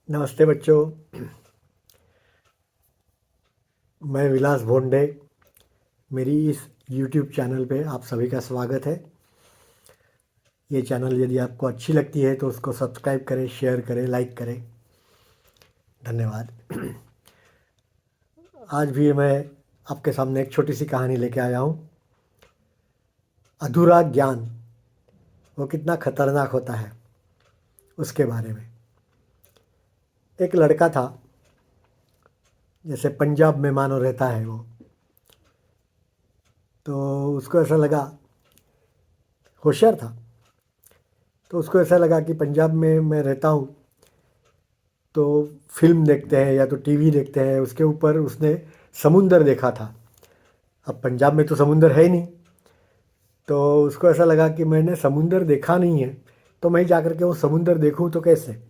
नमस्ते बच्चों। मैं विलास भोंडे। मेरी इस YouTube चैनल पे आप सभी का स्वागत है। ये चैनल यदि आपको अच्छी लगती है तो उसको सब्सक्राइब करें, शेयर करें, लाइक करें। धन्यवाद। आज भी मैं आपके सामने एक छोटी सी कहानी लेके आया हूँ। अधूरा ज्ञान वो कितना खतरनाक होता है उसके बारे में। एक लड़का था, जैसे पंजाब में मानो रहता है वो। तो उसको ऐसा लगा, होशियार था, तो उसको ऐसा लगा कि पंजाब में मैं रहता हूँ तो फिल्म देखते हैं या तो टीवी देखते हैं, उसके ऊपर उसने समुंदर देखा था। अब पंजाब में तो समुंदर है ही नहीं, तो उसको ऐसा लगा कि मैंने समुंदर देखा नहीं है, तो मैं जा कर के वो समुंदर देखूं तो कैसे।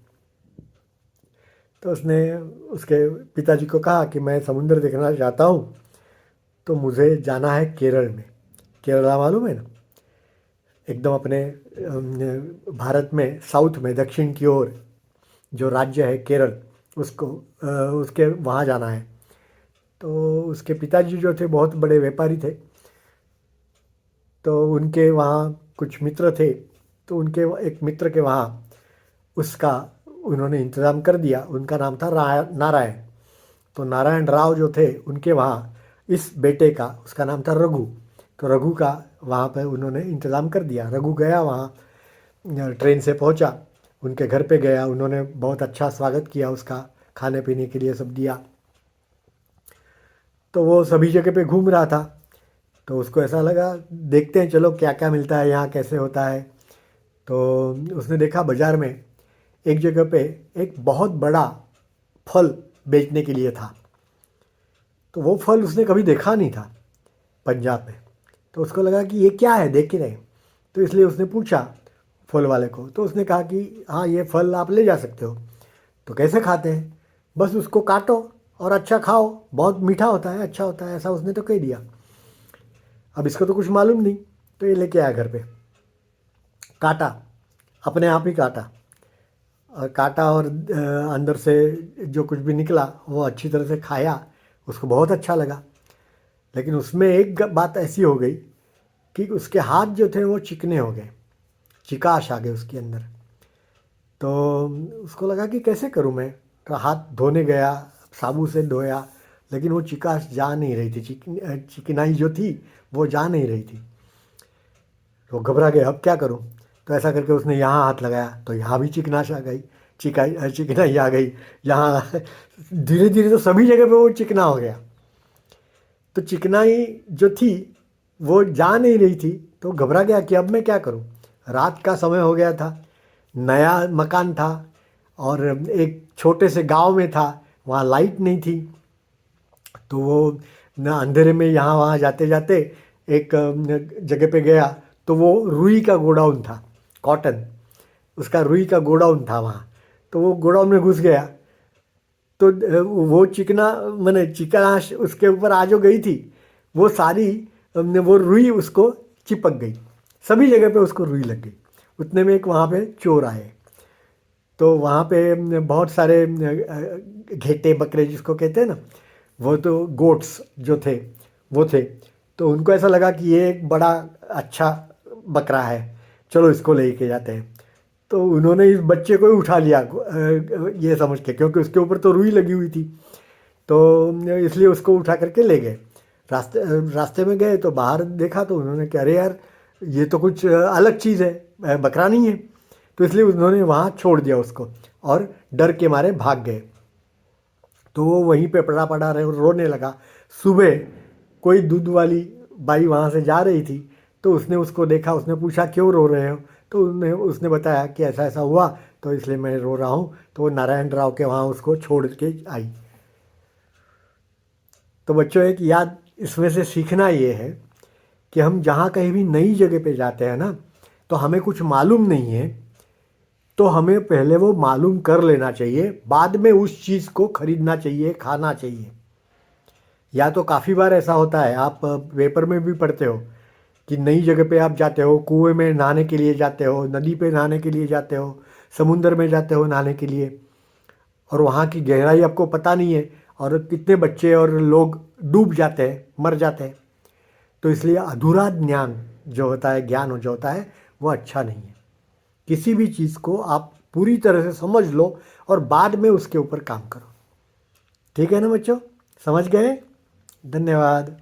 तो उसने उसके पिताजी को कहा कि मैं समुंदर देखना चाहता हूँ, तो मुझे जाना है केरल में। केरला मालूम है ना, एकदम अपने भारत में साउथ में दक्षिण की ओर जो राज्य है केरल, उसको उसके वहाँ जाना है। तो उसके पिताजी जो थे बहुत बड़े व्यापारी थे, तो उनके वहाँ कुछ मित्र थे। तो उनके एक मित्र के वहाँ उसका उन्होंने इंतज़ाम कर दिया। उनका नाम था नारायण। तो नारायण राव जो थे उनके वहाँ इस बेटे का, उसका नाम था रघु। तो रघु का वहाँ पे उन्होंने इंतज़ाम कर दिया। रघु गया वहाँ, ट्रेन से पहुँचा, उनके घर पे गया। उन्होंने बहुत अच्छा स्वागत किया उसका, खाने पीने के लिए सब दिया। तो वो सभी जगह पे घूम रहा था, तो उसको ऐसा लगा देखते हैं चलो क्या क्या मिलता है यहाँ, कैसे होता है। तो उसने देखा बाज़ार में एक जगह पे एक बहुत बड़ा फल बेचने के लिए था। तो वो फल उसने कभी देखा नहीं था पंजाब में। तो उसको लगा कि ये क्या है, देख के नहीं। तो इसलिए उसने पूछा फल वाले को। तो उसने कहा कि हाँ, ये फल आप ले जा सकते हो। तो कैसे खाते हैं? बस उसको काटो और अच्छा खाओ, बहुत मीठा होता है, अच्छा होता है, ऐसा उसने तो कह दिया। अब इसको तो कुछ मालूम नहीं, तो ये लेके आया घर पे, काटा, अपने आप ही काटा। और काटा और अंदर से जो कुछ भी निकला वो अच्छी तरह से खाया। उसको बहुत अच्छा लगा। लेकिन उसमें एक बात ऐसी हो गई कि उसके हाथ जो थे वो चिकने हो गए, चिकाश आ गए उसके अंदर। तो उसको लगा कि कैसे करूं मैं। तो हाथ धोने गया, साबुन से धोया, लेकिन वो चिकाश जा नहीं रही थी, चिकनाई जो थी वो जा नहीं रही थी। तो घबरा गया, अब क्या करूं। तो ऐसा करके उसने यहाँ हाथ लगाया तो यहाँ भी चिकनाश आ गई, चिकनाई आ गई यहाँ। धीरे धीरे तो सभी जगह पे वो चिकना हो गया। तो चिकनाई जो थी वो जा नहीं रही थी। तो घबरा गया कि अब मैं क्या करूं। रात का समय हो गया था, नया मकान था और एक छोटे से गांव में था, वहाँ लाइट नहीं थी। तो वो न अंधेरे में यहाँ वहाँ जाते जाते एक जगह पे गया। तो वो रुई का गोडाउन था, कॉटन, उसका रुई का गोडाउन था वहाँ। तो वो गोडाउन में घुस गया। तो वो चिकना, मैंने चिकनाश उसके ऊपर आ जो गई थी वो सारी, वो रुई उसको चिपक गई। सभी जगह पे उसको रुई लग गई। उतने में एक वहाँ पे चोर आए। तो वहाँ पे बहुत सारे घेटे बकरे जिसको कहते हैं ना, वो तो गोट्स जो थे वो थे। तो उनको ऐसा लगा कि ये एक बड़ा अच्छा बकरा है, चलो इसको लेके जाते हैं। तो उन्होंने इस बच्चे को ही उठा लिया, ये समझ के, क्योंकि उसके ऊपर तो रुई लगी हुई थी। तो इसलिए उसको उठा करके ले गए। रास्ते रास्ते में गए तो बाहर देखा तो उन्होंने कहा अरे यार, ये तो कुछ अलग चीज़ है, बकरा नहीं है। तो इसलिए उन्होंने वहाँ छोड़ दिया उसको और डर के मारे भाग गए। तो वो वहीं पे पड़ा पड़ा रहे, रोने लगा। सुबह कोई दूध वाली बाई वहाँ से जा रही थी, तो उसने उसको देखा, उसने पूछा क्यों रो रहे हो। तो उसने बताया कि ऐसा ऐसा हुआ, तो इसलिए मैं रो रहा हूँ। तो वो नारायण राव के वहाँ उसको छोड़ के आई। तो बच्चों, एक याद इसमें से सीखना ये है कि हम जहाँ कहीं भी नई जगह पे जाते हैं ना, तो हमें कुछ मालूम नहीं है, तो हमें पहले वो मालूम कर लेना चाहिए, बाद में उस चीज़ को खरीदना चाहिए, खाना चाहिए। या तो काफ़ी बार ऐसा होता है, आप पेपर में भी पढ़ते हो कि नई जगह पे आप जाते हो, कुएं में नहाने के लिए जाते हो, नदी पे नहाने के लिए जाते हो, समुंदर में जाते हो नहाने के लिए। और वहाँ की गहराई आपको पता नहीं है, और कितने बच्चे और लोग डूब जाते हैं, मर जाते हैं। तो इसलिए अधूरा ज्ञान जो होता है, ज्ञान जो होता है, वो अच्छा नहीं है। किसी भी चीज़ को आप पूरी तरह से समझ लो और बाद में उसके ऊपर काम करो। ठीक है ना बच्चों, समझ गए? धन्यवाद।